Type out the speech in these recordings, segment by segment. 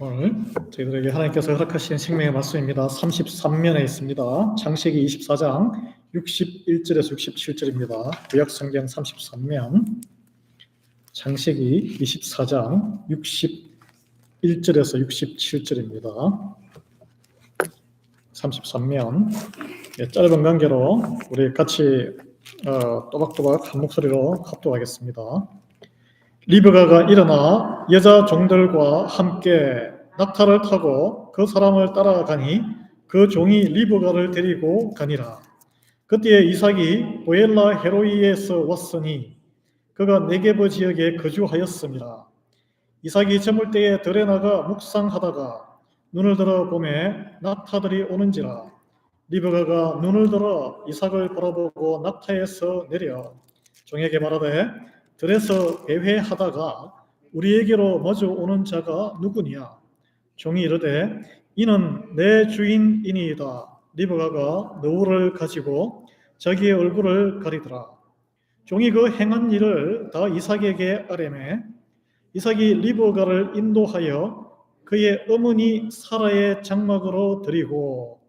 오늘 저희들에게 하나님께서 허락하신 생명의 말씀입니다. 33면에 있습니다. 창세기 24장 61절에서 67절입니다. 구약 성경 33면 창세기 24장 61절에서 67절입니다. 33면 짧은 관계로 우리 같이 또박또박 한 목소리로 합독하겠습니다. 리브가가 일어나 여자 종들과 함께 낙타를 타고 그 사람을 따라가니 그 종이 리브가를 데리고 가니라. 그때에 이삭이 보엘라 헤로이에서 왔으니 그가 네게브 지역에 거주하였습니다. 이삭이 저물 때에 들에 나가 묵상하다가 눈을 들어 보매 낙타들이 오는지라. 리브가가 눈을 들어 이삭을 바라보고 낙타에서 내려 종에게 말하되 들에서 배회하다가 우리에게로 마주 오는 자가 누구냐? 종이 이르되 이는 내 주인이니이다. 리브가가 너울을 가지고 자기의 얼굴을 가리더라. 종이 그 행한 일을 다 이삭에게 아뢰매 이삭이 리브가를 인도하여 그의 어머니 사라의 장막으로 들이고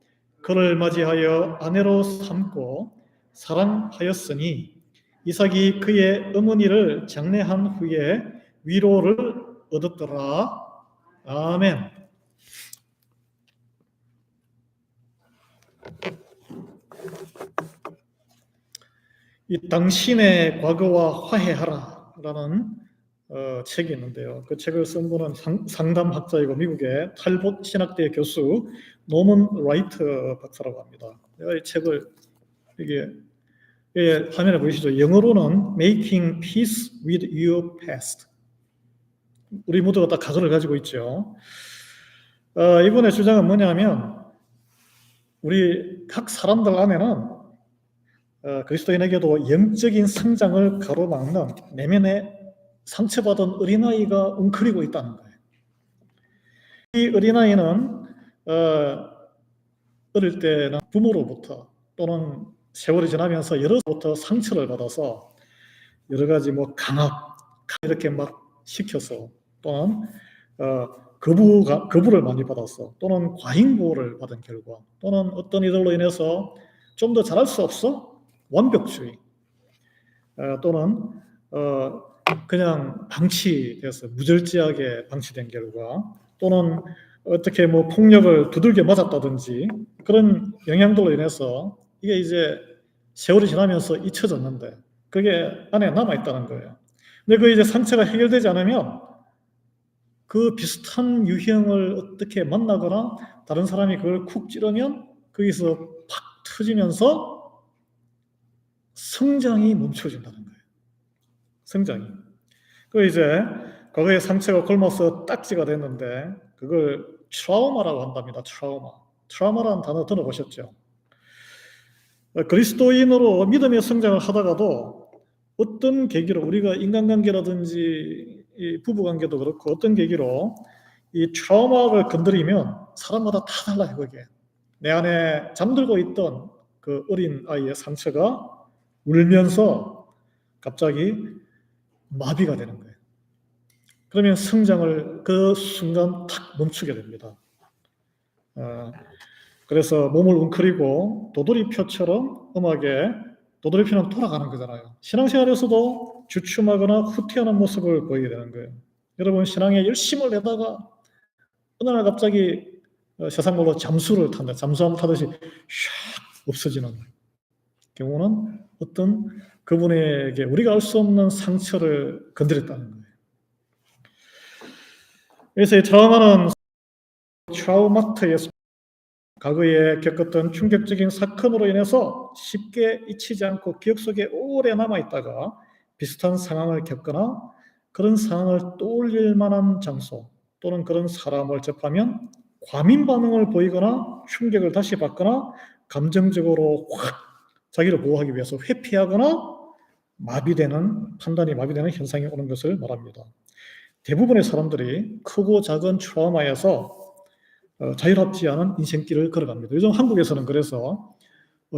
그를 맞이하여 아내로 삼고 사랑하였으니 이삭이 그의 어머니를 장례한 후에 위로를 얻었더라. 아멘. 이 당신의 과거와 화해하라라는 책이 있는데요. 그 책을 쓴 분은 상담학자이고 미국의 탈봇 신학대 교수 노먼 라이트 박사라고 합니다. 내가 이 책을 이게 화면에 보이시죠? 영어로는 Making Peace with Your Past. 우리 모두가 다 각을 가지고 있죠. 이분의 주장은 뭐냐면 우리 각 사람들 안에는 그리스도인에게도 영적인 성장을 가로막는 내면에 상처받은 어린아이가 웅크리고 있다는 거예요. 이 어린아이는 어릴 때는 부모로부터 또는 세월이 지나면서 여러부터 상처를 받아서 여러 가지 강압 이렇게 막 시켜서 또는 거부를 많이 받았어 또는 과잉보호를 받은 결과 또는 어떤 이들로 인해서 좀 더 잘할 수 없어 완벽주의 또는 그냥 방치돼서 무절제하게 방치된 결과 또는 어떻게 폭력을 두들겨 맞았다든지 그런 영향들로 인해서 이게 이제 세월이 지나면서 잊혀졌는데 그게 안에 남아있다는 거예요. 근데 그 이제 상처가 해결되지 않으면 그 비슷한 유형을 어떻게 만나거나 다른 사람이 그걸 쿡 찌르면 거기서 팍 터지면서 성장이 멈춰진다는 거예요. 성장이. 그 이제 과거의 상처가 굶어서 딱지가 됐는데 그걸 트라우마라고 한답니다. 트라우마라는 단어 들어보셨죠? 그리스도인으로 믿음의 성장을 하다가도 어떤 계기로 우리가 인간관계라든지 부부관계도 그렇고 어떤 계기로 이 트라우마를 건드리면 사람마다 다 달라요. 그게 내 안에 잠들고 있던 그 어린 아이의 상처가 울면서 갑자기 마비가 되는 거예요. 그러면 성장을 그 순간 탁 멈추게 됩니다. 그래서 몸을 웅크리고 도돌이표처럼 음악에 도돌이표는 돌아가는 거잖아요. 신앙생활에서도 주춤하거나 후퇴하는 모습을 보이게 되는 거예요. 여러분 신앙에 열심을 내다가 어느 날 갑자기 세상 말로 잠수함을 타듯이 샥 없어지는 경우는 어떤 그분에게 우리가 알 수 없는 상처를 건드렸다는 거예요. 그래서 이 트라우마는 트라우마트에서 과거에 겪었던 충격적인 사건으로 인해서 쉽게 잊히지 않고 기억 속에 오래 남아있다가 비슷한 상황을 겪거나 그런 상황을 떠올릴 만한 장소 또는 그런 사람을 접하면 과민 반응을 보이거나 충격을 다시 받거나 감정적으로 확 자기를 보호하기 위해서 회피하거나 판단이 마비되는 현상이 오는 것을 말합니다. 대부분의 사람들이 크고 작은 트라우마에서 자유롭지 않은 인생길을 걸어갑니다. 요즘 한국에서는 그래서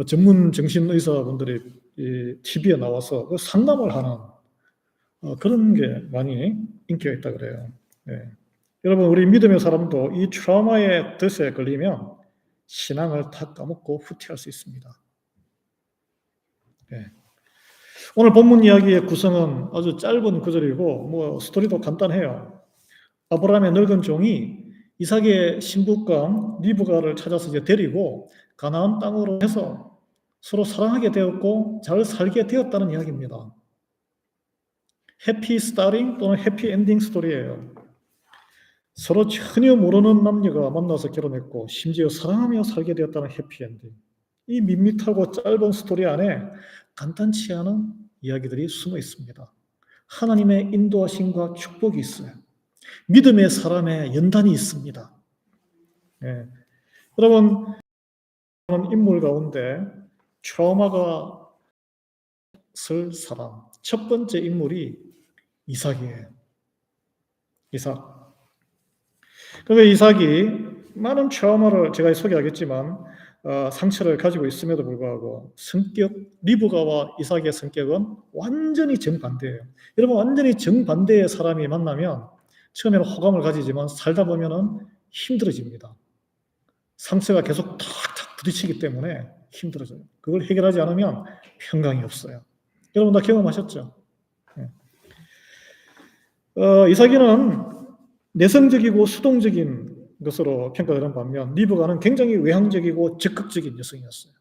전문 정신의사분들이 TV에 나와서 상담을 하는 그런 게 많이 인기가 있다 그래요. 네. 여러분, 우리 믿음의 사람도 이 트라우마의 덫에 걸리면 신앙을 다 까먹고 후퇴할 수 있습니다. 네. 오늘 본문 이야기의 구성은 아주 짧은 구절이고 스토리도 간단해요. 아브라함의 늙은 종이 이삭의 신부감 리브가를 찾아서 이제 데리고 가나안 땅으로 해서 서로 사랑하게 되었고 잘 살게 되었다는 이야기입니다. 해피 스타링 또는 해피 엔딩 스토리예요. 서로 전혀 모르는 남녀가 만나서 결혼했고 심지어 사랑하며 살게 되었다는 해피 엔딩. 이 밋밋하고 짧은 스토리 안에 간단치 않은 이야기들이 숨어 있습니다. 하나님의 인도하심과 축복이 있어요. 믿음의 사람의 연단이 있습니다. 예. 여러분, 인물 가운데 트라우마가 쓸 사람 첫 번째 인물이 이삭이에요. 이삭. 그런데 이삭이 많은 트라우마를 제가 소개하겠지만 상처를 가지고 있음에도 불구하고 성격, 리브가와 이삭의 성격은 완전히 정반대예요. 여러분, 완전히 정반대의 사람이 만나면 처음에는 호감을 가지지만 살다 보면은 힘들어집니다. 상처가 계속 탁탁 부딪히기 때문에 힘들어져요. 그걸 해결하지 않으면 평강이 없어요. 여러분 다 경험하셨죠? 이삭이는 내성적이고 수동적인 것으로 평가되는 반면 리브가는 굉장히 외향적이고 적극적인 여성이었어요.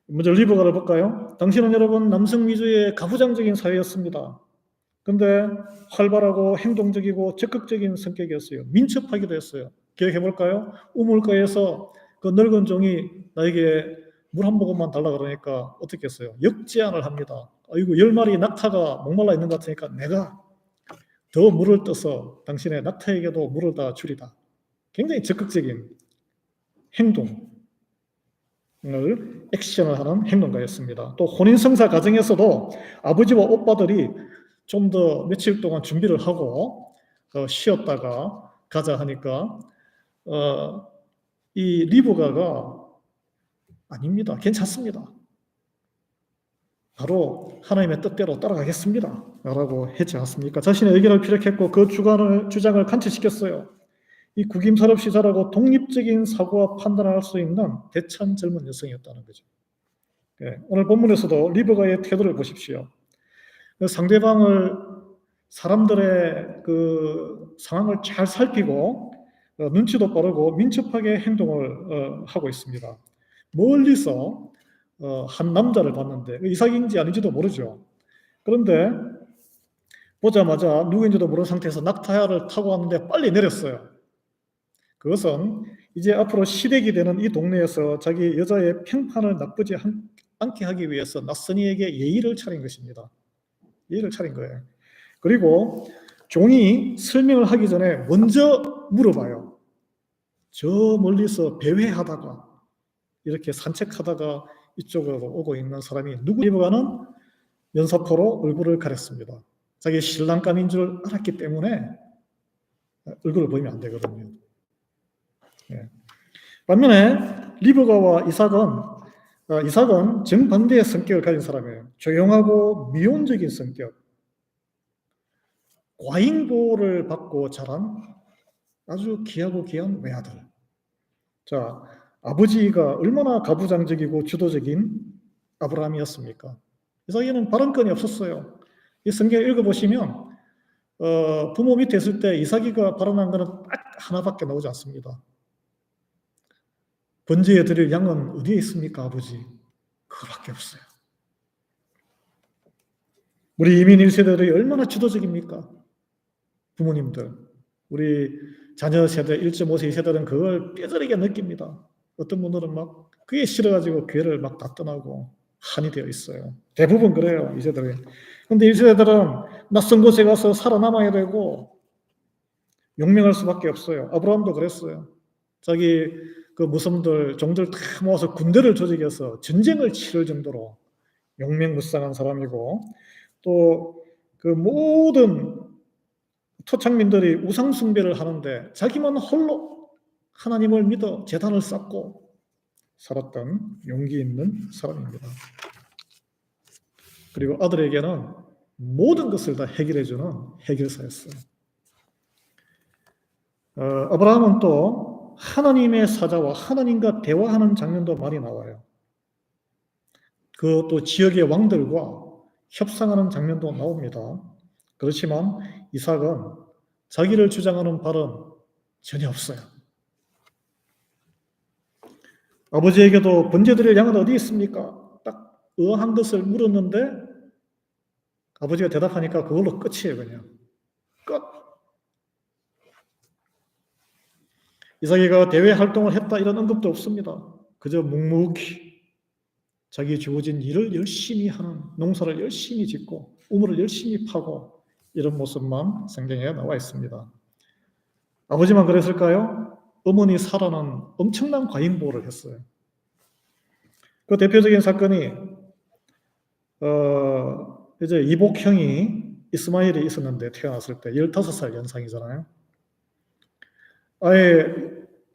먼저 리브가를 볼까요? 당시는 여러분 남성 위주의 가부장적인 사회였습니다. 근데 활발하고 행동적이고 적극적인 성격이었어요. 민첩하기도 했어요. 기억해 볼까요? 우물가에서 그 늙은 종이 나에게 물 한 모금만 달라 그러니까 어떻게 했어요? 역제안을 합니다. 아이고 10마리 낙타가 목말라 있는 것 같으니까 내가 더 물을 떠서 당신의 낙타에게도 물을 다 주리다. 굉장히 적극적인 행동을 액션을 하는 행동가였습니다. 또 혼인성사 과정에서도 아버지와 오빠들이 좀 더 며칠 동안 준비를 하고 쉬었다가 가자 하니까 이 리브가가 아닙니다. 괜찮습니다. 바로 하나님의 뜻대로 따라가겠습니다. 라고 했지 않습니까? 자신의 의견을 피력했고 그 주장을 관철시켰어요. 이 구김살없이 자라고 독립적인 사고와 판단을 할 수 있는 대찬 젊은 여성이었다는 거죠. 네, 오늘 본문에서도 리브가의 태도를 보십시오. 상대방을 사람들의 그 상황을 잘 살피고 눈치도 빠르고 민첩하게 행동을 하고 있습니다. 멀리서 한 남자를 봤는데 이삭인지 아닌지도 모르죠. 그런데 보자마자 누구인지도 모르는 상태에서 낙타를 타고 왔는데 빨리 내렸어요. 그것은 이제 앞으로 시댁이 되는 이 동네에서 자기 여자의 평판을 나쁘지 않게 하기 위해서 낯선 이에게 예의를 차린 것입니다. 예의를 차린 거예요. 그리고 종이 설명을 하기 전에 먼저 물어봐요. 저 멀리서 배회하다가 이렇게 산책하다가 이쪽으로 오고 있는 사람이 누구인가는 면사포로 얼굴을 가렸습니다. 자기 신랑감인 줄 알았기 때문에 얼굴을 보이면 안 되거든요. 예. 반면에 리브가와 이삭은 정반대의 성격을 가진 사람이에요. 조용하고 미온적인 성격, 과잉보호를 받고 자란 아주 귀하고 귀한 외아들. 자, 아버지가 얼마나 가부장적이고 주도적인 아브라함이었습니까? 이삭에는 발언권이 없었어요. 이 성경 읽어보시면 부모 밑에 있을 때 이삭이가 발언한 것은 딱 하나밖에 나오지 않습니다. 번제에 드릴 양은 어디에 있습니까, 아버지? 그거밖에 없어요. 우리 이민 1세대들이 얼마나 주도적입니까? 부모님들. 우리 자녀 세대 1.5세, 2세대는 그걸 뼈저리게 느낍니다. 어떤 분들은 막 그게 싫어가지고 교회를 막 다 떠나고 한이 되어 있어요. 대부분 그래요, 2세들이. 근데 1세대들은 낯선 곳에 가서 살아남아야 되고 용맹할 수밖에 없어요. 아브라함도 그랬어요. 자기 그 무섬들, 종들 다 모아서 군대를 조직해서 전쟁을 치를 정도로 용맹무쌍한 사람이고 또 그 모든 토착민들이 우상숭배를 하는데 자기만 홀로 하나님을 믿어 제단을 쌓고 살았던 용기 있는 사람입니다. 그리고 아들에게는 모든 것을 다 해결해주는 해결사였어요. 아브라함은 또 하나님의 사자와 하나님과 대화하는 장면도 많이 나와요. 그 또 지역의 왕들과 협상하는 장면도 나옵니다. 그렇지만 이삭은 자기를 주장하는 바는 전혀 없어요. 아버지에게도 번제드릴 양은 어디 있습니까? 딱 한 것을 물었는데 아버지가 대답하니까 그걸로 끝이에요, 그냥. 끝. 이삭이가 대외 활동을 했다 이런 언급도 없습니다. 그저 묵묵히 자기 주어진 일을 열심히 하는, 농사를 열심히 짓고 우물을 열심히 파고 이런 모습만 성경에 나와 있습니다. 아버지만 그랬을까요? 어머니 사라는 엄청난 과잉보호를 했어요. 그 대표적인 사건이 이제 이복형이 이스마엘이 있었는데 태어났을 때 15살 연상이잖아요. 아예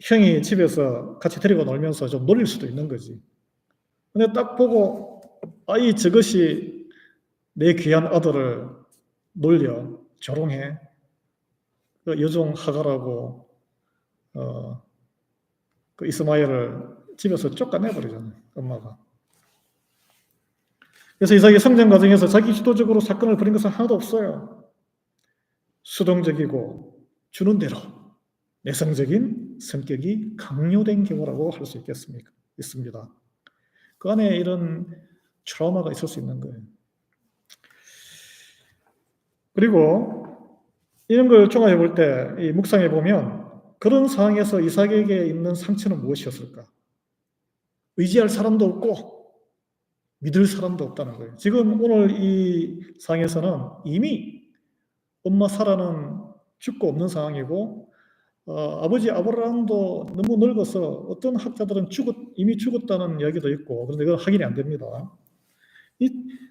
형이 집에서 같이 데리고 놀면서 좀 놀릴 수도 있는 거지. 근데 딱 보고 아이 저것이 내 귀한 아들을 놀려 조롱해 그 여종 하가라고 그 이스마엘을 집에서 쫓아내버리잖아요, 엄마가. 그래서 이삭의 성장 과정에서 자기 주도적으로 사건을 벌인 것은 하나도 없어요. 수동적이고 주는 대로 내성적인 성격이 강요된 경우라고 할 수 있습니다. 그 안에 이런 트라우마가 있을 수 있는 거예요. 그리고 이런 걸 종합해 볼 때, 이 묵상해 보면 그런 상황에서 이삭에게 있는 상처는 무엇이었을까? 의지할 사람도 없고 믿을 사람도 없다는 거예요. 지금 오늘 이 상황에서는 이미 엄마 사라는 죽고 없는 상황이고 아버지 아브라함도 너무 늙어서 어떤 학자들은 이미 죽었다는 이야기도 있고 그런데 그건 확인이 안 됩니다.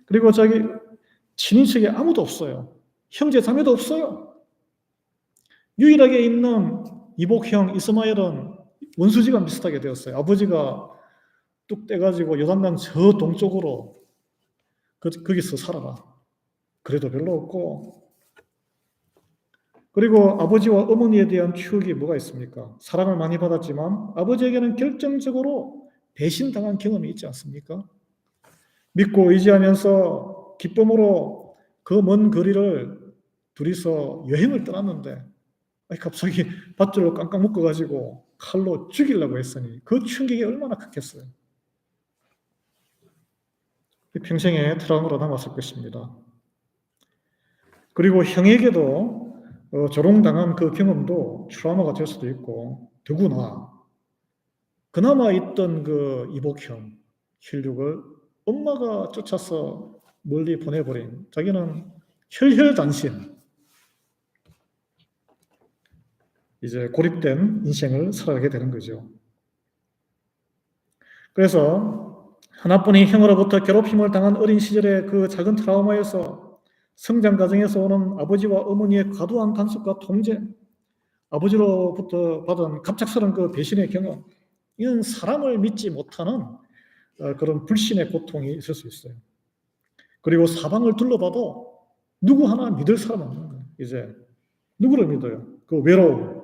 그리고 자기 친인척이 아무도 없어요. 형제 자매도 없어요. 유일하게 있는 이복형 이스마엘은 원수지간 비슷하게 되었어요. 아버지가 뚝 떼가지고 요단강 저 동쪽으로 거기서 살아라. 그래도 별로 없고 그리고 아버지와 어머니에 대한 추억이 뭐가 있습니까? 사랑을 많이 받았지만 아버지에게는 결정적으로 배신당한 경험이 있지 않습니까? 믿고 의지하면서 기쁨으로 그 먼 거리를 둘이서 여행을 떠났는데 갑자기 밧줄로 깡깡 묶어가지고 칼로 죽이려고 했으니 그 충격이 얼마나 컸겠어요. 평생의 트라우마로 남았을 것입니다. 그리고 형에게도 조롱당한 그 경험도 트라우마가 될 수도 있고 더구나 그나마 있던 그 이복형 혈육을 엄마가 쫓아서 멀리 보내버린 자기는 혈혈단신 이제 고립된 인생을 살아가게 되는 거죠. 그래서 하나뿐인 형으로부터 괴롭힘을 당한 어린 시절의 그 작은 트라우마에서 성장 과정에서 오는 아버지와 어머니의 과도한 간섭과 통제, 아버지로부터 받은 갑작스런 그 배신의 경험, 이건 사람을 믿지 못하는 그런 불신의 고통이 있을 수 있어요. 그리고 사방을 둘러봐도 누구 하나 믿을 사람 없는 거예요. 이제 누구를 믿어요? 그 외로움.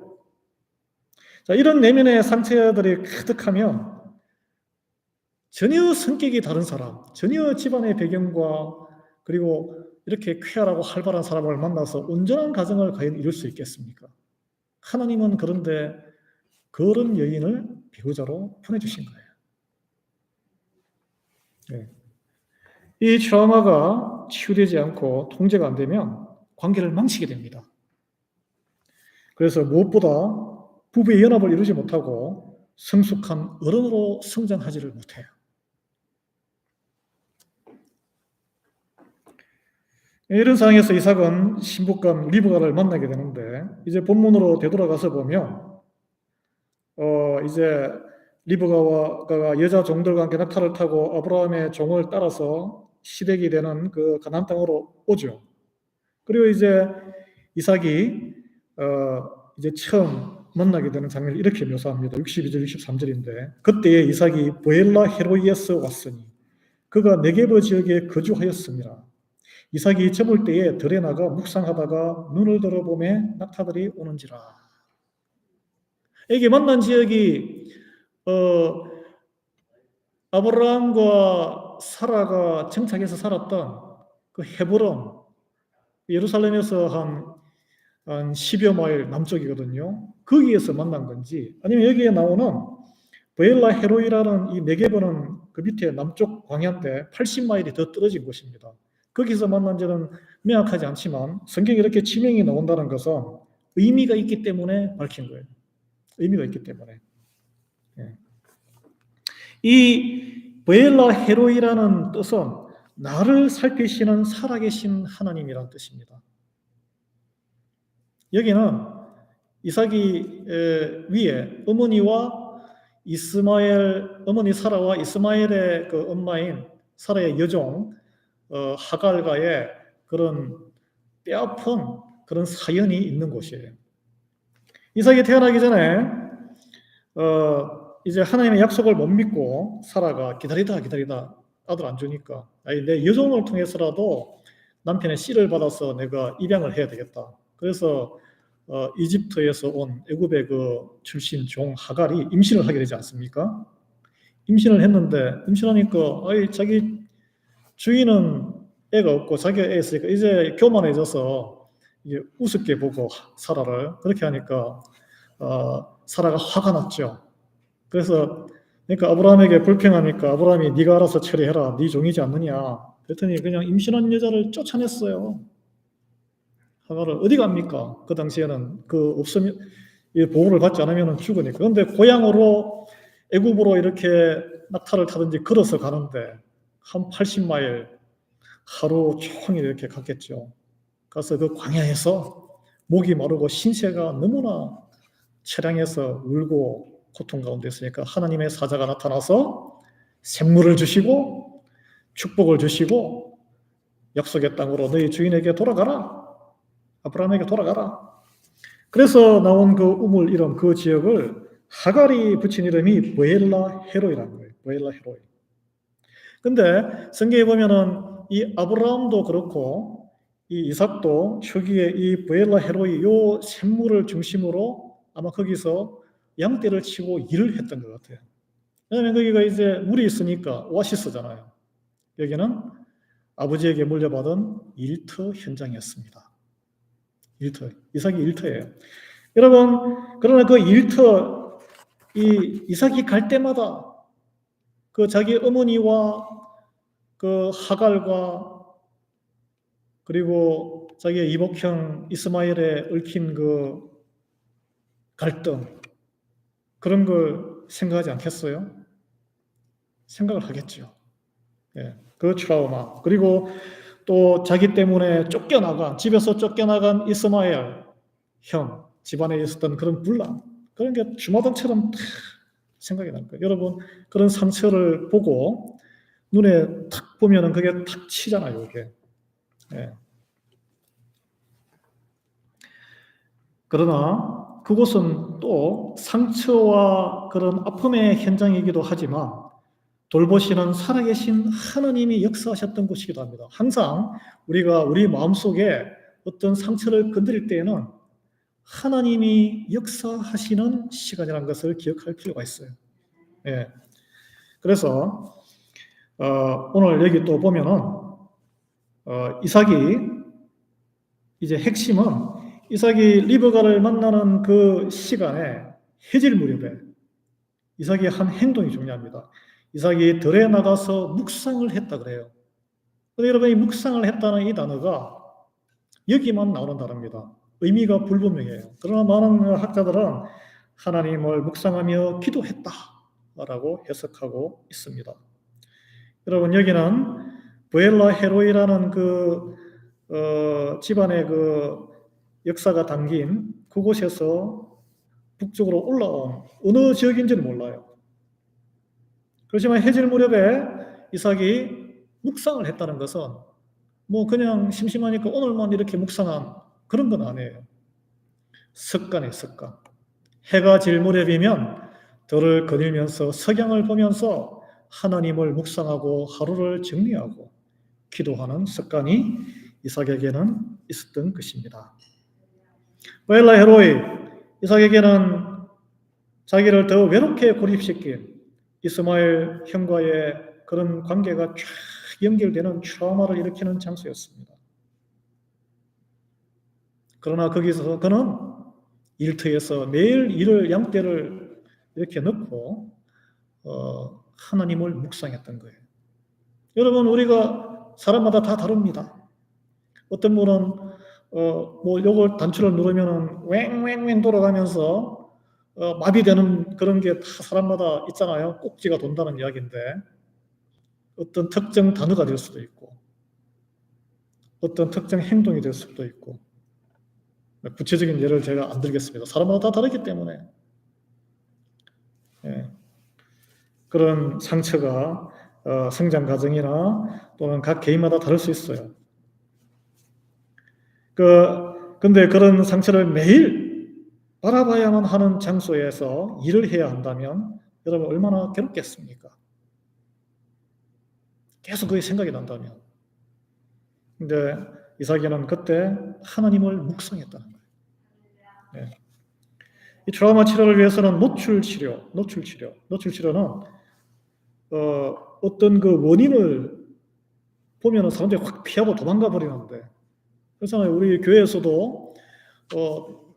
자, 이런 내면의 상처들이 가득하면 전혀 성격이 다른 사람, 전혀 집안의 배경과 그리고 이렇게 쾌활하고 활발한 사람을 만나서 온전한 가정을 과연 이룰 수 있겠습니까? 하나님은 그런데 그런 여인을 배우자로 보내주신 거예요. 네. 이 트라우마가 치유되지 않고 통제가 안 되면 관계를 망치게 됩니다. 그래서 무엇보다 부부의 연합을 이루지 못하고 성숙한 어른으로 성장하지를 못해요. 이런 상황에서 이삭은 신부감 리브가를 만나게 되는데 이제 본문으로 되돌아가서 보면 이제 리브가가 여자 종들과 함께 낙타를 타고 아브라함의 종을 따라서 시댁이 되는 그 가나안 땅으로 오죠. 그리고 이제 이삭이 이제 처음 만나게 되는 장면을 이렇게 묘사합니다. 62절, 63절인데 그때에 이삭이 보엘라 헤로이에스 왔으니 그가 네게브 지역에 거주하였습니다. 이삭이 저물 때에 들에 나가 묵상하다가 눈을 들어보매 낙타들이 오는지라. 이게 만난 지역이 아브라함과 사라가 정착해서 살았던 그 헤브론, 예루살렘에서 한 10여 마일 남쪽이거든요. 거기에서 만난 건지, 아니면 여기에 나오는 베엘라 헤로이라는 이 네게브는 그 밑에 남쪽 광야인데 80마일이 더 떨어진 곳입니다. 거기서 만난지는 명확하지 않지만 성경에 이렇게 지명이 나온다는 것은 의미가 있기 때문에 밝힌 거예요. 의미가 있기 때문에. 이 베엘라 헤로이라는 뜻은 나를 살피시는 살아계신 하나님이라는 뜻입니다. 여기는 이삭이 위에 어머니 사라와 이스마엘의 그 엄마인 사라의 여종 하갈과의 그런 뼈아픈 그런 사연이 있는 곳이에요. 이삭이 태어나기 전에 이제 하나님의 약속을 못 믿고 사라가 기다리다 아들 안 주니까 내 여종을 통해서라도 남편의 씨를 받아서 내가 입양을 해야 되겠다. 그래서 이집트에서 온 애굽의 그 출신 종 하갈이 임신을 하게 되지 않습니까? 임신을 했는데 임신하니까 자기 주인은 애가 없고 자기가 애 있으니까 이제 교만해져서 이제 우습게 보고 사라를 그렇게 하니까 사라가 화가 났죠. 그래서 그러니까 아브라함에게 불평하니까 아브라함이 네가 알아서 처리해라. 네 종이지 않느냐. 그랬더니 그냥 임신한 여자를 쫓아냈어요. 하갈을 어디 갑니까? 그 당시에는 그 없으면 보호를 받지 않으면 죽으니까. 그런데 고향으로 애굽으로 이렇게 낙타를 타든지 걸어서 가는데 한 80마일 하루 종일 이렇게 갔겠죠. 가서 그 광야에서 목이 마르고 신세가 너무나 처량해서 울고 고통 가운데 있으니까 하나님의 사자가 나타나서 샘물을 주시고 축복을 주시고 약속의 땅으로 너희 주인에게 돌아가라. 아브라함에게 돌아가라. 그래서 나온 그 우물 이름 그 지역을 하갈이 붙인 이름이 베엘라 헤로이라는 거예요. 베엘라 헤로이. 근데 성경에 보면은 이 아브라함도 그렇고 이 이삭도 초기에 이 베엘라 헤로이 요 샘물을 중심으로 아마 거기서 양떼를 치고 일을 했던 것 같아요. 왜냐하면 거기가 이제 물이 있으니까 오아시스잖아요. 여기는 아버지에게 물려받은 일터 현장이었습니다. 일터, 이삭이 일터예요. 여러분, 그러나 그 일터, 이삭이 갈 때마다 그 자기 어머니와 그 하갈과 그리고 자기의 이복형 이스마엘에 얽힌 그 갈등, 그런 걸 생각하지 않겠어요? 생각을 하겠죠. 그 트라우마. 그리고 또 자기 때문에 집에서 쫓겨나간 이스마엘 형, 집안에 있었던 그런 분란, 그런 게 주마등처럼 생각이 날 거예요. 여러분, 그런 상처를 보고 눈에 탁 보면은 그게 탁 치잖아요, 이게. 그러나 그곳은 또 상처와 그런 아픔의 현장이기도 하지만 돌보시는 살아계신 하나님이 역사하셨던 곳이기도 합니다. 항상 우리가 우리 마음속에 어떤 상처를 건드릴 때에는 하나님이 역사하시는 시간이라는 것을 기억할 필요가 있어요. 그래서 오늘 여기 또 보면은 이삭이 이제 핵심은 이삭이 리브가를 만나는 그 시간에 해질 무렵에 이삭이 한 행동이 중요합니다. 이삭이 들에 나가서 묵상을 했다 그래요. 그런데 여러분, 이 묵상을 했다는 이 단어가 여기만 나오는 단어입니다. 의미가 불분명해요. 그러나 많은 학자들은 하나님을 묵상하며 기도했다라고 해석하고 있습니다. 여러분, 여기는 베엘라 헤로이라는 그 집안의 그 역사가 담긴 그곳에서 북쪽으로 올라온 어느 지역인지는 몰라요. 그렇지만 해질 무렵에 이삭이 묵상을 했다는 것은 뭐 그냥 심심하니까 오늘만 이렇게 묵상한 그런 건 아니에요. 습관이에요, 습관. 해가 질 무렵이면 들을 거닐면서 석양을 보면서 하나님을 묵상하고 하루를 정리하고 기도하는 습관이 이삭에게는 있었던 것입니다. 베엘라 헤로이, 이삭에게는 자기를 더 외롭게 고립시킨 이스마엘 형과의 그런 관계가 쫙 연결되는 트라우마를 일으키는 장소였습니다. 그러나 거기서 그는 일터에서 매일 이를 양떼를 이렇게 넣고 하나님을 묵상했던 거예요. 여러분, 우리가 사람마다 다 다릅니다. 어떤 분은 뭐 요걸 단추를 누르면은 왱왱왱 돌아가면서 마비되는 그런 게 다 사람마다 있잖아요. 꼭지가 돈다는 이야기인데 어떤 특정 단어가 될 수도 있고 어떤 특정 행동이 될 수도 있고, 구체적인 예를 제가 안 들겠습니다. 사람마다 다 다르기 때문에 그런 상처가 성장 과정이나 또는 각 개인마다 다를 수 있어요. 근데 그런 상처를 매일 바라봐야만 하는 장소에서 일을 해야 한다면 여러분 얼마나 괴롭겠습니까? 계속 그게 생각이 난다면. 근데 이삭이는 그때 하나님을 묵상했다는 거예요. 네. 이 트라우마 치료를 위해서는 노출 치료는 어떤 그 원인을 보면은 사람들이 확 피하고 도망가 버리는데, 그렇잖아요. 우리 교회에서도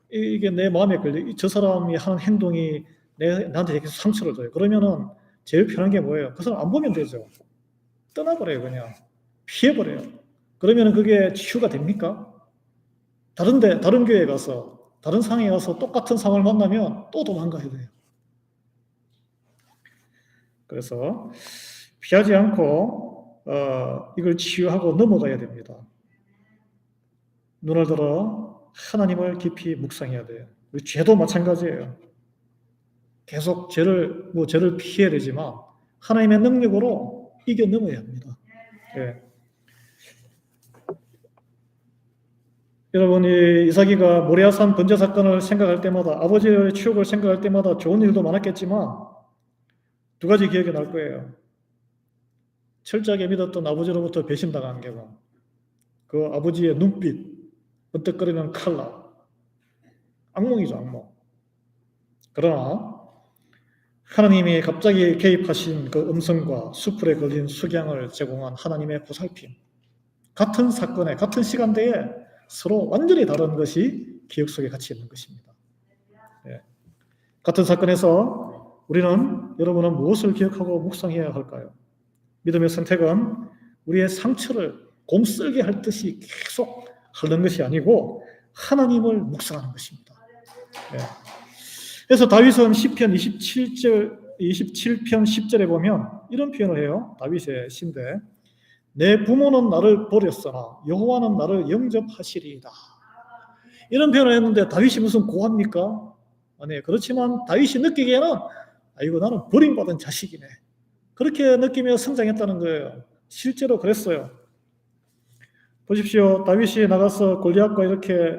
이게 내 마음에 걸려, 저 사람이 하는 행동이 나한테 계속 상처를 줘요. 그러면은 제일 편한 게 뭐예요? 그 사람 안 보면 되죠. 떠나버려요. 그냥 피해버려요. 그러면은 그게 치유가 됩니까? 다른 교회에 가서 다른 상황에 가서 똑같은 상황을 만나면 또 도망가야 돼요. 그래서 피하지 않고 이걸 치유하고 넘어가야 됩니다. 눈을 들어 하나님을 깊이 묵상해야 돼요. 우리 죄도 마찬가지예요. 계속 죄를 피해야 되지만 하나님의 능력으로 이겨 넘어야 합니다. 네. 여러분이 이삭이가 모리아산 번제 사건을 생각할 때마다, 아버지의 추억을 생각할 때마다 좋은 일도 많았겠지만 두 가지 기억이 날 거예요. 철저하게 믿었던 아버지로부터 배신당한 경우, 그 아버지의 눈빛, 번뜩거리는 칼라, 악몽이죠, 악몽. 그러나 하나님이 갑자기 개입하신 그 음성과 수풀에 걸린 숙양을 제공한 하나님의 보살핌, 같은 사건에 같은 시간대에 서로 완전히 다른 것이 기억 속에 같이 있는 것입니다. 네. 같은 사건에서 여러분은 무엇을 기억하고 묵상해야 할까요? 믿음의 선택은 우리의 상처를 곰쓸게 할 듯이 계속 하는 것이 아니고 하나님을 묵상하는 것입니다. 네. 그래서 다윗은 시편 27편 10절에 보면 이런 표현을 해요. 다윗의 시인데, 내 부모는 나를 버렸으나 여호와는 나를 영접하시리이다. 이런 표현을 했는데 다윗이 무슨 고합니까? 아니, 그렇지만 다윗이 느끼기에는 이거 나는 버림받은 자식이네, 그렇게 느끼며 성장했다는 거예요. 실제로 그랬어요. 보십시오. 다윗이 나가서 골리앗과 이렇게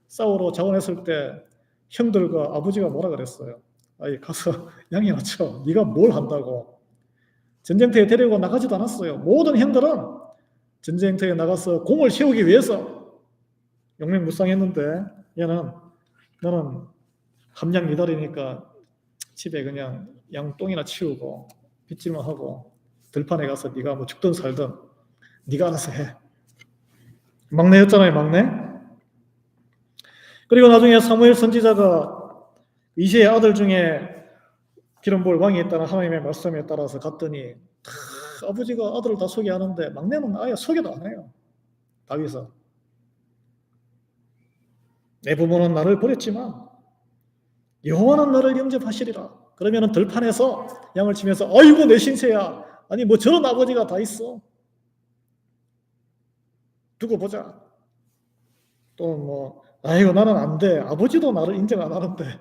싸우러 자원했을 때 형들과 아버지가 뭐라 그랬어요? 가서 양이나 쳐. 네가 뭘 한다고. 전쟁터에 데리고 나가지도 않았어요. 모든 형들은 전쟁터에 나가서 공을 세우기 위해서 용맹무쌍했는데 나는 함양 미달이니까 집에 그냥 양 똥이나 치우고 빗질만 하고 들판에 가서 네가 뭐 죽든 살든 네가 알아서 해. 막내였잖아요, 막내. 그리고 나중에 사무엘 선지자가 이새의 아들 중에 기름 부을 왕이 있다는 하나님의 말씀에 따라서 갔더니 아버지가 아들을 다 소개하는데 막내는 아예 소개도 안 해요. 다윗은 내 부모는 나를 버렸지만 여호와는 나를 영접하시리라. 그러면은 들판에서 양을 치면서 아이고 내 신세야. 아니 뭐 저런 아버지가 다 있어. 두고 보자. 또 뭐 아이고 나는 안 돼. 아버지도 나를 인정 안 하는데,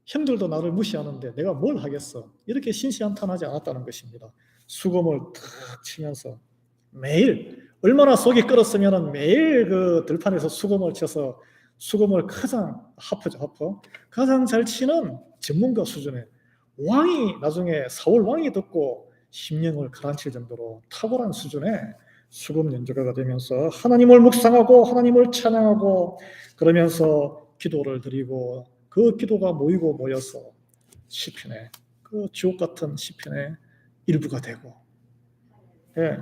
형들도 나를 무시하는데 내가 뭘 하겠어. 이렇게 신시한탄하지 않았다는 것입니다. 수금을 탁 치면서 매일, 얼마나 속이 끓었으면 매일 그 들판에서 수금을 쳐서, 수금을 하프죠, 하프. 가장 잘 치는 전문가 수준의 왕이, 나중에 사울 왕이 듣고 심령을 가라앉힐 정도로 탁월한 수준의 수금 연주가가 되면서 하나님을 묵상하고 하나님을 찬양하고 그러면서 기도를 드리고, 그 기도가 모여서 시편의 그 주옥 같은 시편의 일부가 되고, 예,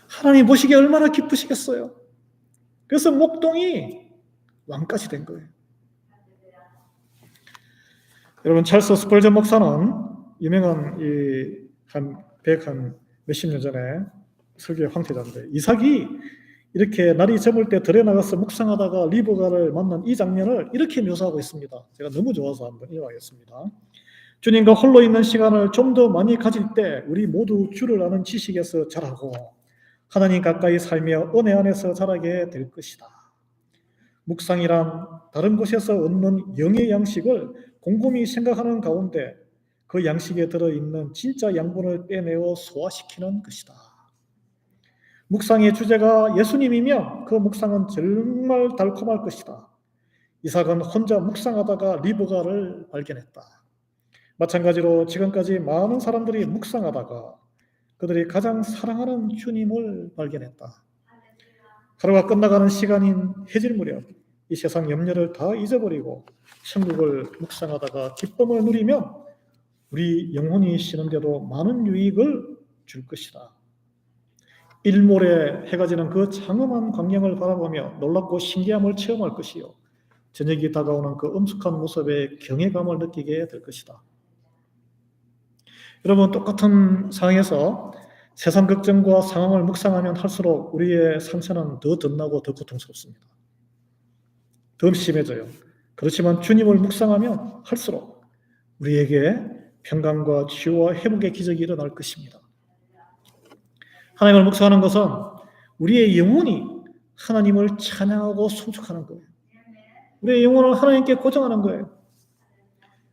하나님 보시기에 얼마나 기쁘시겠어요. 그래서 목동이 왕까지 된 거예요. 여러분, 찰스 스펄전 목사는 유명한 한 몇십 년 전에 설교의 황태자인데, 이삭이 이렇게 날이 저물 때 들에 나가서 묵상하다가 리브가를 만난 이 장면을 이렇게 묘사하고 있습니다. 제가 너무 좋아서 한번 읽어보겠습니다. 주님과 홀로 있는 시간을 좀 더 많이 가질 때 우리 모두 주를 아는 지식에서 자라고 하나님 가까이 살며 은혜 안에서 자라게 될 것이다. 묵상이란 다른 곳에서 얻는 영의 양식을 곰곰이 생각하는 가운데 그 양식에 들어있는 진짜 양분을 빼내어 소화시키는 것이다. 묵상의 주제가 예수님이며 그 묵상은 정말 달콤할 것이다. 이삭은 혼자 묵상하다가 리브가를 발견했다. 마찬가지로 지금까지 많은 사람들이 묵상하다가 그들이 가장 사랑하는 주님을 발견했다. 하루가 끝나가는 시간인 해질 무렵 이 세상 염려를 다 잊어버리고 천국을 묵상하다가 기쁨을 누리면 우리 영혼이 쉬는데도 많은 유익을 줄 것이다. 일몰에 해가 지는 그 장엄한 광경을 바라보며 놀랍고 신기함을 체험할 것이요, 저녁이 다가오는 그 엄숙한 모습에 경외감을 느끼게 될 것이다. 여러분, 똑같은 상황에서 세상 걱정과 상황을 묵상하면 할수록 우리의 상처는 더 덧나고 더 고통스럽습니다. 더 심해져요. 그렇지만 주님을 묵상하면 할수록 우리에게 평강과 치유와 회복의 기적이 일어날 것입니다. 하나님을 묵상하는 것은 우리의 영혼이 하나님을 찬양하고 송축하는 거예요. 우리의 영혼을 하나님께 고정하는 거예요.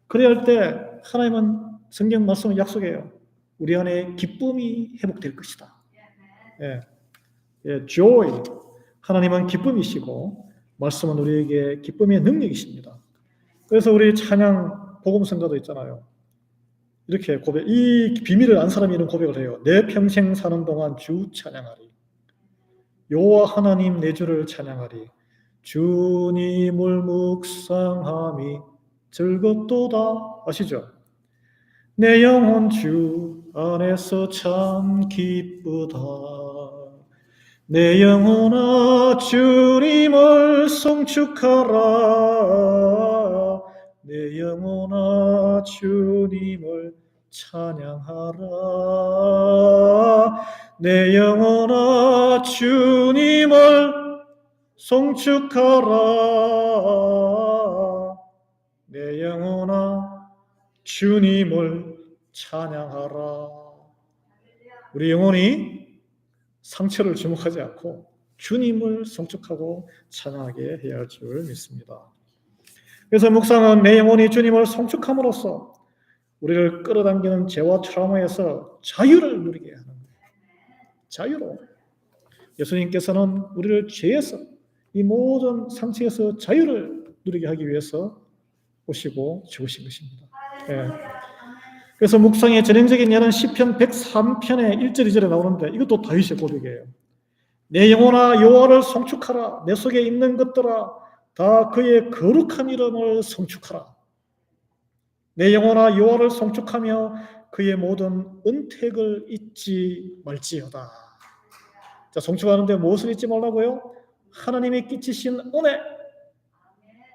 그래야 할 때 하나님은 성경 말씀을 약속해요. 우리 안에 기쁨이 회복될 것이다. joy. 하나님은 기쁨이시고 말씀은 우리에게 기쁨의 능력이십니다. 그래서 우리 찬양 복음성가도 있잖아요. 이렇게 고백, 이 비밀을 안 사람이 이런 고백을 해요. 내 평생 사는 동안 주 찬양하리. 여호와 하나님 내 주를 찬양하리. 주님을 묵상함이 즐겁도다. 아시죠? 내 영혼 주 안에서 참 기쁘다. 내 영혼아 주님을 송축하라. 내 영혼아 주님을 찬양하라. 내 영혼아 주님을 송축하라. 내 영혼아 주님을 찬양하라. 우리 영혼이 상처를 주목하지 않고 주님을 송축하고 찬양하게 해야 할 줄 믿습니다. 그래서 묵상은 내 영혼이 주님을 송축함으로써 우리를 끌어당기는 죄와 트라우마에서 자유를 누리게 하는 거예요. 자유로. 예수님께서는 우리를 죄에서, 이 모든 상처에서 자유를 누리게 하기 위해서 오시고 죽으신 것입니다. 그래서 묵상의 전형적인 예는 시편 103편의 1절 2절에 나오는데, 이것도 다윗의 고백이에요. 내 영혼아 여호와를 송축하라. 내 속에 있는 것들아 다 그의 거룩한 이름을 송축하라. 내 영혼아 여호와를 송축하며 그의 모든 은택을 잊지 말지어다. 자, 송축하는데 무엇을 잊지 말라고요? 하나님이 끼치신 은혜,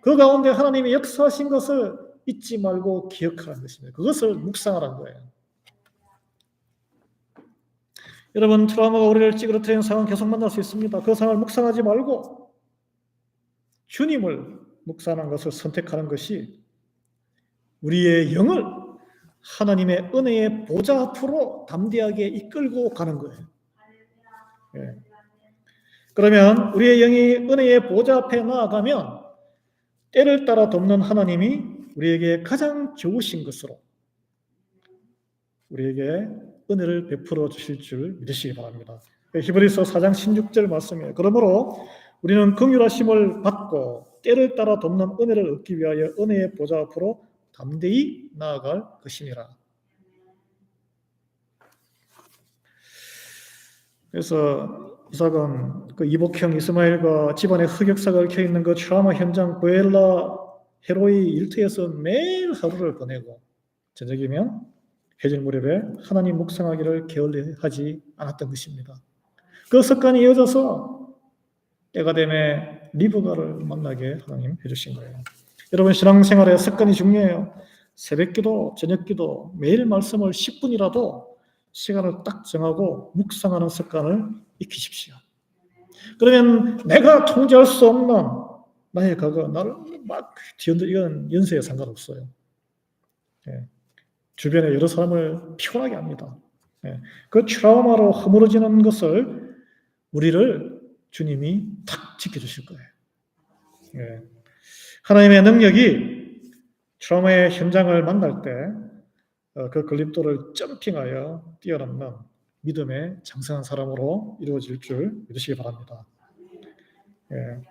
그 가운데 하나님이 역사하신 것을 잊지 말고 기억하는 것입니다. 그것을 묵상하라는 거예요. 여러분, 트라우마가 우리를 찌그러뜨리는 상황 계속 만날 수 있습니다. 그 상황을 묵상하지 말고 주님을 묵상하는 것을 선택하는 것이 우리의 영을 하나님의 은혜의 보좌 앞으로 담대하게 이끌고 가는 거예요. 그러면 우리의 영이 은혜의 보좌 앞에 나아가면 때를 따라 돕는 하나님이 우리에게 가장 좋으신 것으로 우리에게 은혜를 베풀어 주실 줄 믿으시기 바랍니다. 히브리서 4장 16절 말씀이에요. 그러므로 우리는 긍휼하심을 받고 때를 따라 돕는 은혜를 얻기 위하여 은혜의 보좌 앞으로 담대히 나아갈 것이니라. 그래서 이삭은 그 이복형 이스마엘과 집안의 흑역사가 얽혀 있는 그 트라우마 현장 부엘라 헤로이 일터에서 매일 하루를 보내고 저녁이면 해질 무렵에 하나님 묵상하기를 게을리하지 않았던 것입니다. 그 습관이 이어져서 때가 되매 리브가를 만나게 하나님 해주신 거예요. 여러분, 신앙생활에 습관이 중요해요. 새벽기도, 저녁기도, 매일 말씀을 10분이라도 시간을 딱 정하고 묵상하는 습관을 익히십시오. 그러면 내가 통제할 수 없는 나의 과거, 나를 막 뒤흔들, 이건 연세에 상관없어요. 예. 주변에 여러 사람을 피곤하게 합니다. 예. 그 트라우마로 허물어지는 것을 우리를 주님이 탁 지켜주실 거예요. 예. 하나님의 능력이 트라우마의 현장을 만날 때 그 걸림돌을 점핑하여 뛰어넘는 믿음의 장성한 사람으로 이루어질 줄 믿으시기 바랍니다. 예.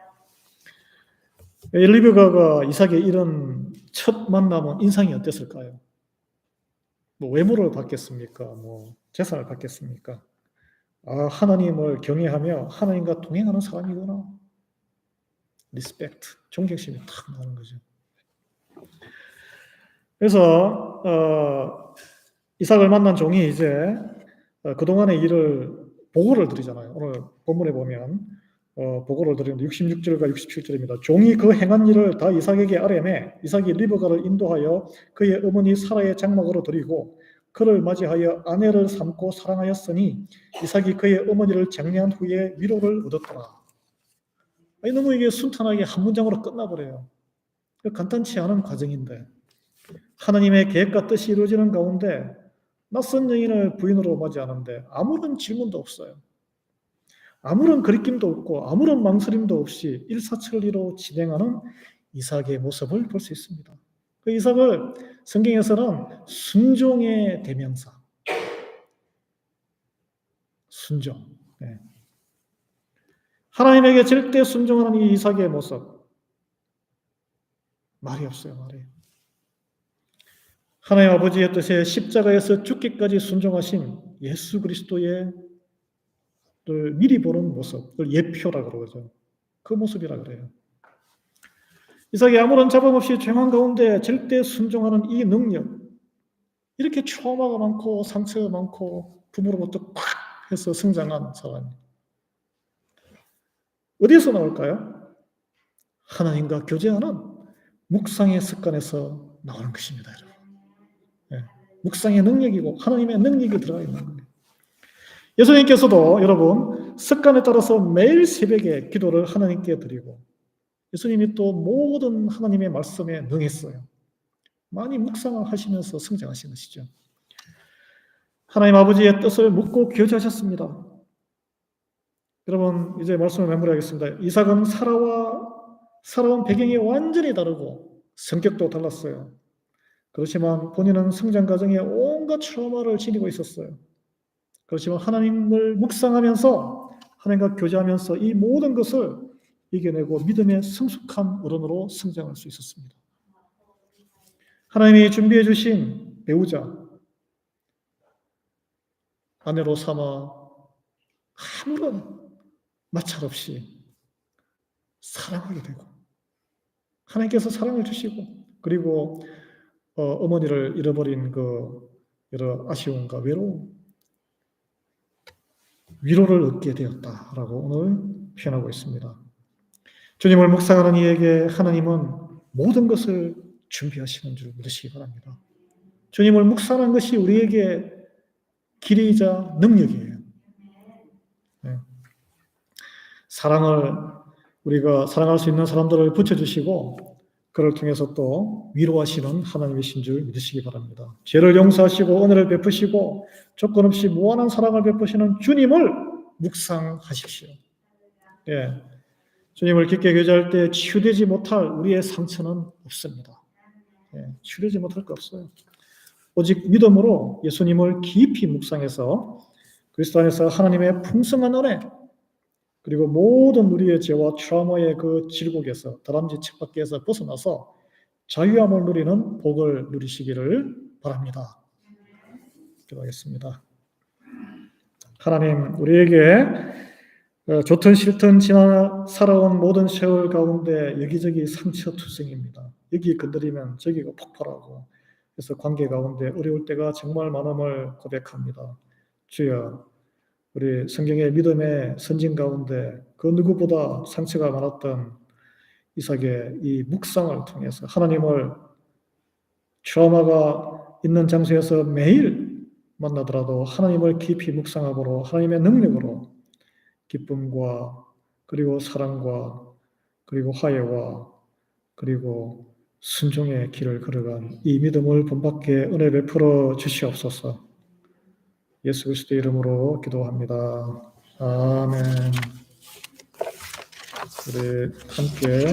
리브가가 이삭의 이런 첫 만남은 인상이 어땠을까요? 뭐 외모를 받겠습니까? 뭐 재산을 받겠습니까? 아, 하나님을 경외하며 하나님과 동행하는 사람이구나. 리스펙트, 존경심이 탁 나오는 거죠. 그래서 이삭을 만난 종이 이제 그동안의 일을 보고를 드리잖아요. 오늘 본문에 보면 보고를 드리는데 66절과 67절입니다. 종이 그 행한 일을 다 이삭에게 아뢰매 이삭이 리브가를 인도하여 그의 어머니 사라의 장막으로 드리고 그를 맞이하여 아내를 삼고 사랑하였으니 이삭이 그의 어머니를 장례한 후에 위로를 얻었더라. 너무 이게 순탄하게 한 문장으로 끝나버려요. 간단치 않은 과정인데 하나님의 계획과 뜻이 이루어지는 가운데 낯선 여인을 부인으로 맞이하는데 아무런 질문도 없어요. 아무런 거리낌도 없고 아무런 망설임도 없이 일사천리로 진행하는 이삭의 모습을 볼 수 있습니다. 그 이삭을 성경에서는 순종의 대명사, 순종. 네. 하나님에게 절대 순종하는 이 이삭의 모습, 말이 없어요, 말이. 하나님 아버지의 뜻에 십자가에서 죽기까지 순종하신 예수 그리스도의 미리 보는 모습, 그걸 예표라 그러죠. 그 모습이라 그래요. 이삭이 아무런 잡음 없이 죄만 가운데 절대 순종하는 이 능력, 이렇게 트라우마가 많고 상처가 많고 부모로부터 팍 해서 성장한 사람, 어디에서 나올까요? 하나님과 교제하는 묵상의 습관에서 나오는 것입니다, 여러분. 네. 묵상의 능력이고 하나님의 능력이 들어가 있는 거예요. 예수님께서도 여러분 습관에 따라서 매일 새벽에 기도를 하나님께 드리고 예수님이 또 모든 하나님의 말씀에 능했어요. 많이 묵상을 하시면서 성장하신 것이죠. 하나님 아버지의 뜻을 묻고 교제하셨습니다. 여러분 이제 말씀을 마무리하겠습니다. 이삭은 살아온 배경이 완전히 다르고 성격도 달랐어요. 그렇지만 본인은 성장 과정에 온갖 트라우마를 지니고 있었어요. 그렇지만 하나님을 묵상하면서 하나님과 교제하면서 이 모든 것을 이겨내고 믿음의 성숙한 어른으로 성장할 수 있었습니다. 하나님이 준비해 주신 배우자, 아내로 삼아 아무런 마찰 없이 사랑하게 되고 하나님께서 사랑을 주시고 그리고 어머니를 잃어버린 그 여러 아쉬움과 외로움, 위로를 얻게 되었다라고 오늘 표현하고 있습니다. 주님을 묵상하는 이에게 하나님은 모든 것을 준비하시는 줄 믿으시기 바랍니다. 주님을 묵상하는 것이 우리에게 길이자 능력이에요. 네. 우리가 사랑할 수 있는 사람들을 붙여주시고 그를 통해서 또 위로하시는 하나님이신 줄 믿으시기 바랍니다. 죄를 용서하시고 은혜를 베푸시고 조건 없이 무한한 사랑을 베푸시는 주님을 묵상하십시오. 예. 주님을 깊게 교제할 때 치유되지 못할 우리의 상처는 없습니다. 예. 치유되지 못할 거 없어요. 오직 믿음으로 예수님을 깊이 묵상해서 그리스도 안에서 하나님의 풍성한 은혜 그리고 모든 우리의 죄와 트라우마의 그 질곡에서 다람쥐 쳇바퀴에서 벗어나서 자유함을 누리는 복을 누리시기를 바랍니다. 기도하겠습니다. 하나님, 우리에게 좋든 싫든 지나 살아온 모든 세월 가운데 여기저기 상처투성입니다. 여기 건드리면 저기가 폭발하고 그래서 관계 가운데 어려울 때가 정말 많음을 고백합니다. 주여, 우리 성경의 믿음의 선진 가운데 그 누구보다 상처가 많았던 이삭의 이 묵상을 통해서 하나님을 트라우마가 있는 장소에서 매일 만나더라도 하나님을 깊이 묵상함으로 하나님의 능력으로 기쁨과 그리고 사랑과 그리고 화해와 그리고 순종의 길을 걸어간 이 믿음을 본받게 은혜 베풀어 주시옵소서. 예수 그리스도의 이름으로 기도합니다. 아멘. 우리 함께